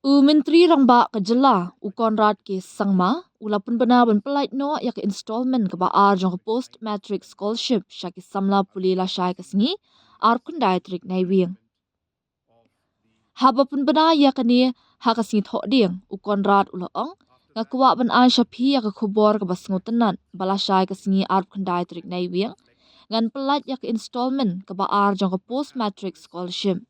Menteri rangba ke jela Konrad ke sangma ula Pynbna ban pyllait no ya ke installment ke baar jong post matric scholarship syaki samla pule la syai ke singi ar kundai trik nai wing. Haba Pynbna ya ke ni ha ke singi thok ding Konrad ula ong ngakwa ban an syapi ya ke khubor ke basngutenan bala syai ke singi ar kundai trik nai wing ngan pyllait ya ke installment ke baar jong post matric scholarship.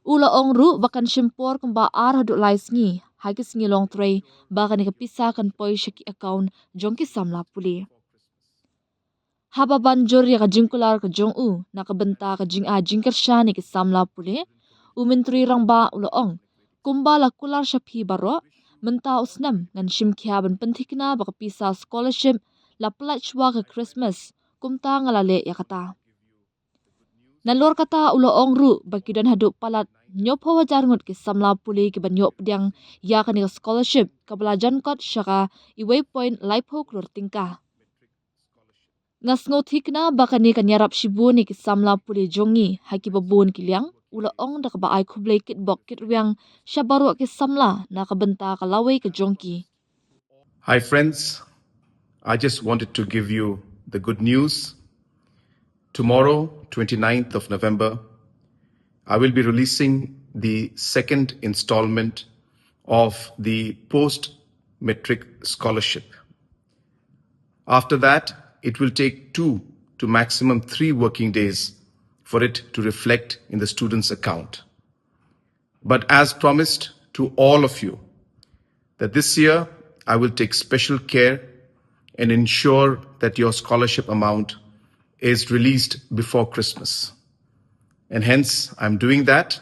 Ula ong ru bakan shimpor kemba ar haduk lai sngi, hagi sngi long tray bakan ikapisa kan poi syaki account jongki samla puli. Haba banjur ya kajingkular ke jong u, nak benta ke jing a jingkar syani ke samla puli, menteri rangba ula ong, kumba la kular syapi baro, menta usnam ngan shimkia ban pentikna bakapisa scholarship la pelat syua ke Christmas, kumta ngalale ya kata. Nalor kata ulo ong ru bagi dan haduk palat nyopo wajar ngut ke samla puli ke banyok pediang ya kan scholarship ke belajan kot syaka iway point laipo klur tingkah. Ngas ngoti kena bakan ni kan yarap shibu ni ke samla puli jongi haki babun kiliang ulo ong dak baai kublai kit bok kit riang syabaru ke samla na kabenta kalawai ke jongki. Hi friends, I just wanted to give you the good news. Tomorrow, 29th of November, I will be releasing the second installment of the post-metric scholarship. After that, it will take 2 to maximum 3 working days for it to reflect in the student's account. But as promised to all of you, that this year I will take special care and ensure that your scholarship amount is released before Christmas. And hence, I'm doing that,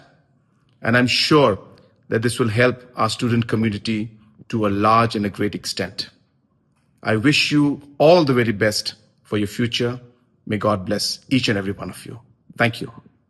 and I'm sure that this will help our student community to a large and a great extent. I wish you all the very best for your future. May God bless each and every one of you. Thank you.